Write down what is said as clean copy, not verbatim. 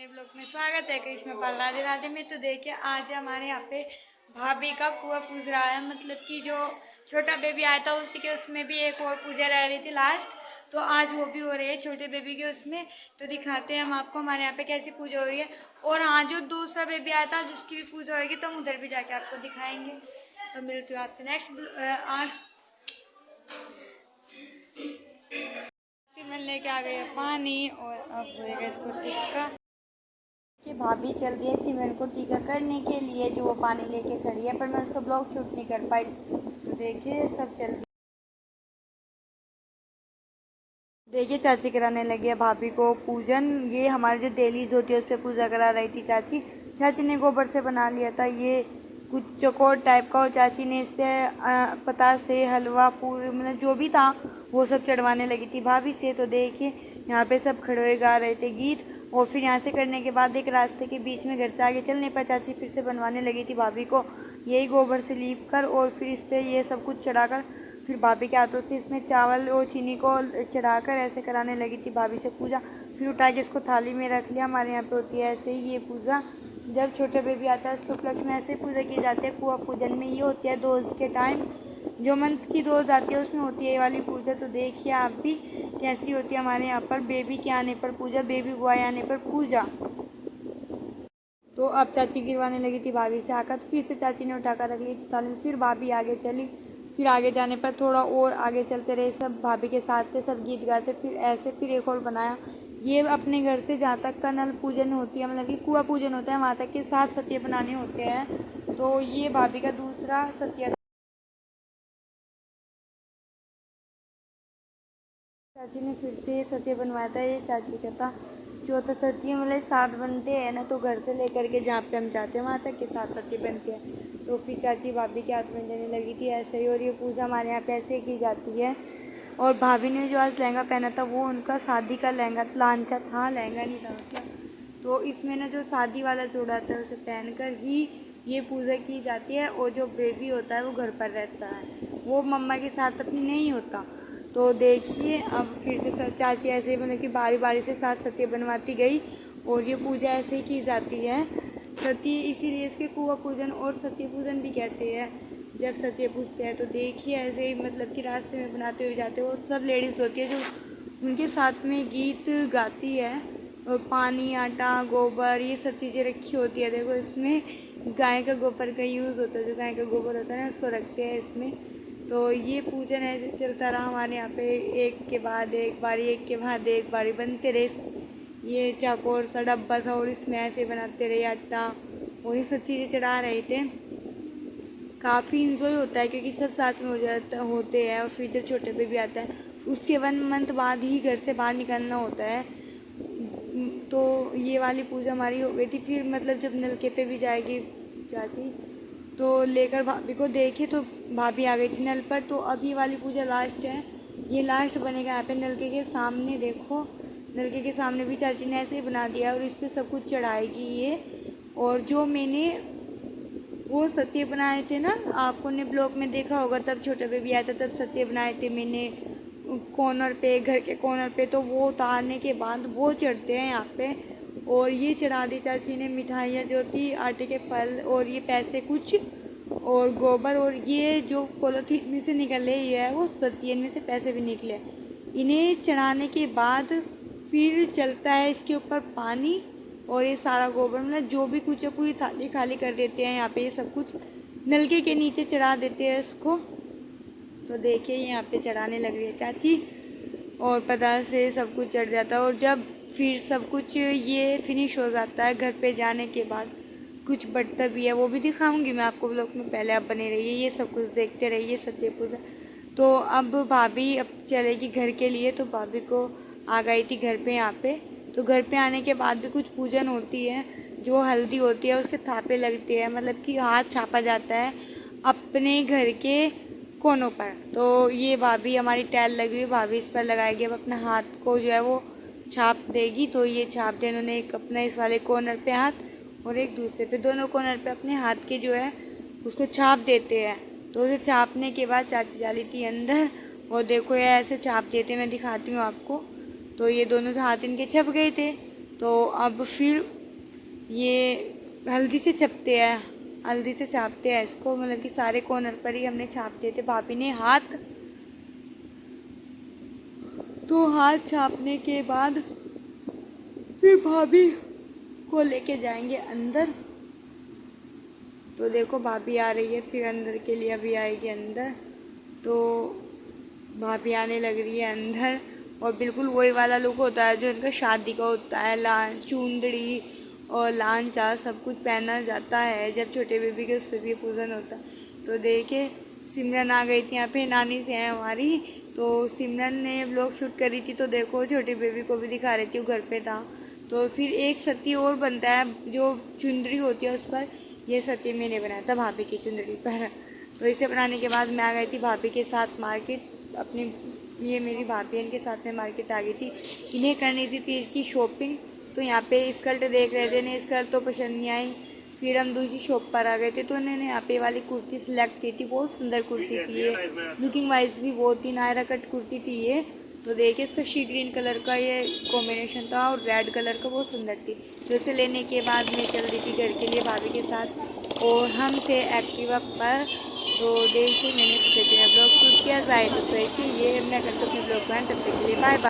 मेरे ब्लॉग में स्वागत है कृष्ण पाल राधे राधे में। तो देखिए आज हमारे यहाँ पे भाभी का कुआं पूज रहा है, मतलब कि जो छोटा बेबी आया था उसी के उसमें भी एक और पूजा रह रही थी लास्ट, तो आज वो भी हो रही है छोटे बेबी के उसमें। तो दिखाते हैं हम आपको हमारे यहाँ पे कैसी पूजा हो रही है। और हाँ, जो दूसरा बेबी आया था उसकी भी पूजा होगी, तो हम उधर भी जाके आपको दिखाएंगे। तो मिलती हूँ आपसे नेक्स्ट। आज सिमरन लेके आ गई है पानी और अब होएगा इसको टिक्का कि भाभी चल गई है सिमरन को टीका करने के लिए, जो वो पानी लेके खड़ी है, पर मैं उसका ब्लॉग शूट नहीं कर पाई। तो देखिए सब चल गई। देखिए चाची कराने लगी है भाभी को पूजन। ये हमारी जो डेलीज होती है उस पर पूजा करा रही थी चाची। चाची ने गोबर से बना लिया था ये कुछ चौकोर टाइप का, और चाची ने इस पे पता से हलवा पूरी मतलब जो भी था वो सब चढ़वाने लगी थी भाभी से। तो देखिए यहाँ पे सब खड़े गा रहे थे गीत, और फिर यहाँ से करने के बाद एक रास्ते के बीच में घर से आगे चलने पर चाची फिर से बनवाने लगी थी भाभी को यही गोबर से लीप कर, और फिर इस पर ये सब कुछ चढ़ाकर फिर भाभी के हाथों से इसमें चावल और चीनी को चढ़ाकर ऐसे कराने लगी थी भाभी से पूजा। फिर उठा के इसको थाली में रख लिया। हमारे यहाँ पे होती है ऐसे ही ये पूजा, जब छोटा बेबी आता है उसके उपलक्ष्य में ऐसे पूजा की जाती है। कुआं पूजन में ये होती है दोज के टाइम, जो मंथ की दोज आती है उसमें होती है ये वाली पूजा। तो देखिए आप भी कैसी होती है हमारे यहाँ पर बेबी के आने पर पूजा, बेबी बॉय आने पर पूजा। तो अब चाची गिरवाने लगी थी भाभी से आकर, तो फिर से चाची ने उठाकर रख ली थी थाली में। फिर भाभी आगे चली, फिर आगे जाने पर थोड़ा और आगे चलते रहे, सब भाभी के साथ थे, सब गीत गाते। फिर ऐसे फिर एक और बनाया। ये अपने घर से जहाँ तक का नल पूजन होती है, मतलब कि कुआं पूजन होता है, वहाँ तक के 7 सत्य बनाने होते हैं। तो ये भाभी का दूसरा सत्य। चाची ने फिर से ये सत्य बनवाया था, ये चाची का था चौथा सत्य। मतलब 7 बनते हैं ना, तो घर से लेकर के जहाँ पे हम जाते हैं वहाँ तक के 7 सत्य बनते हैं। तो फिर चाची भाभी के हाथ में देने लगी थी ऐसे ही। और ये पूजा हमारे यहाँ पे ऐसे ही की जाती है। और भाभी ने जो आज लहंगा पहना था वो उनका शादी का लहंगा लांचा था, लहंगा नहीं था मतलब। तो इसमें ना जो शादी वाला जोड़ा था उसे पहनकर ही ये पूजा की जाती है। और जो बेबी होता है वो घर पर रहता है, वो मम्मा के साथ अपनी नहीं होता। तो देखिए अब फिर से चाची ऐसे मतलब कि बारी बारी से 7 सत्य बनवाती गई, और ये पूजा ऐसे ही की जाती है। सत्य इसीलिए इसके कुआं पूजन और सत्य पूजन भी कहते हैं। जब सत्य पूजते हैं तो देखिए ऐसे ही मतलब कि रास्ते में बनाते हुए जाते हैं, और सब लेडीज़ होती है जो उनके साथ में गीत गाती है। और पानी, आटा, गोबर ये सब चीज़ें रखी होती है। देखो इसमें गाय का गोबर का यूज़ होता है, जो गाय का गोबर होता है ना उसको रखते हैं इसमें। तो ये पूजन ऐसे चलता रहा हमारे यहाँ पे, एक के बाद एक बारी, एक के बाद एक बारी बनते रहे ये चाकोर सा डब्बा सा, और इसमें ऐसे बनाते रहे आटा, वही सब चीज़ें चढ़ा रहे थे। काफ़ी इंजॉय होता है क्योंकि सब साथ में हो जाता होते हैं। और फिर जब छोटे पे भी आता है उसके 1 मंथ बाद ही घर से बाहर निकलना होता है। तो ये वाली पूजा हमारी हो गई थी। फिर मतलब जब नलके पे भी जाएगी चाची तो लेकर भाभी को देखे, तो भाभी आ गई थी नल पर। तो अब ये वाली पूजा लास्ट है, ये लास्ट बनेगा यहाँ पे नलके के सामने। देखो नलके के सामने भी चाची ने ऐसे ही बना दिया, और इस पर सब कुछ चढ़ाएगी ये। और जो मैंने वो सत्य बनाए थे ना, आपको ने ब्लॉग में देखा होगा, तब छोटा बेबी आया था तब सत्य बनाए थे मैंने कॉर्नर पे, घर के कॉर्नर पे। तो वो उतारने के बाद वो चढ़ते हैं यहाँ पे। और ये चढ़ा दी चाची ने मिठाइयाँ जो थी, आटे के फल और ये पैसे कुछ और गोबर। और ये जो पॉलीथीन में से निकल रही है वो सत्य, इनमें से पैसे भी निकले। इन्हें चढ़ाने के बाद फिर चलता है इसके ऊपर पानी, और ये सारा गोबर मतलब जो भी कुछ है पूरी थाली खाली कर देते हैं यहाँ पे। ये सब कुछ नलके के नीचे चढ़ा देते हैं इसको। तो देखिए यहाँ पे चढ़ाने लग रही है चाची, और पता से सब कुछ चढ़ जाता है। और जब फिर सब कुछ ये फिनिश हो जाता है घर पे जाने के बाद, कुछ बढ़ता भी है वो भी दिखाऊंगी मैं आपको ब्लॉग में। पहले आप बने रहिए, ये सब कुछ देखते रहिए सत्य पूजा। तो अब भाभी अब चलेगी घर के लिए, तो भाभी को आ गई थी घर पे यहाँ पे। तो घर पे आने के बाद भी कुछ पूजन होती है, जो हल्दी होती है उसके थापे लगते हैं, मतलब कि हाथ छापा जाता है अपने घर के कोनों पर। तो ये भाभी हमारी टैल लगी हुई, भाभी इस पर लगाएगी। अब अपने हाथ को जो है वो छाप देगी। तो ये छाप दे उन्होंने एक अपना इस वाले कॉर्नर पे हाथ, और एक दूसरे पे, दोनों कॉर्नर पे अपने हाथ के जो है उसको छाप देते हैं। तो उसे छापने के बाद चाची जाली थी अंदर, और देखो ये ऐसे छाप देते, मैं दिखाती हूँ आपको। तो ये दोनों हाथ इनके छप गए थे। तो अब फिर ये हल्दी से छपते हैं, हल्दी से छापते हैं इसको, मतलब कि सारे कॉर्नर पर ही हमने छाप दिए थे। भाभी ने हाथ, तो हाथ छापने के बाद फिर भाभी को लेके जाएंगे अंदर। तो देखो भाभी आ रही है फिर अंदर के लिए, अभी आएगी अंदर। तो भाभी आने लग रही है अंदर, और बिल्कुल वही वाला लुक होता है जो इनका शादी का होता है। चुंदड़ी और लांचा सब कुछ पहना जाता है जब छोटे बेबी के उस पर भी पूजन होता है। तो देखिए सिमरन आ गई थी यहाँ पे, नानी से है हमारी। तो सिमरन ने व्लॉग शूट करी थी, तो देखो छोटे बेबी को भी दिखा रही थी, वो घर पे था। तो फिर एक सती और बनता है जो चुंदड़ी होती है उस पर, ये सती मैंने बनाया था भाभी की चुंदड़ी पर। तो इसे बनाने के बाद मैं आ गई थी भाभी के साथ मार्केट अपनी, ये मेरी भाभी इनके साथ में मार्केट आ गई थी, इन्हें करनी थी तीज की शॉपिंग। तो यहाँ पे स्कर्ट देख रहे थे, इन्हें स्कर्ट तो पसंद नहीं आई। फिर हम दूसरी शॉप पर आ गए थे, तो उन्होंने यहाँ पे वाली कुर्ती सिलेक्ट की थी, बहुत सुंदर कुर्ती थी ये, लुकिंग वाइज भी बहुत ही नायरा कट कुर्ती थी ये। तो देखिए इसका शी ग्रीन कलर का ये कॉम्बिनेशन था और रेड कलर का, बहुत सुंदर थी। तो इसे लेने के बाद मैं चल रही थी घर के लिए भाभी के साथ, और हम थे एक्टिवा पर। तो देखिए मैंने सोचा कि मैं ब्लॉग शूट किया जाए, तो देखिए ये मैं करती हूँ अपने ब्लॉग में। तब तक के लिए बाय बाय।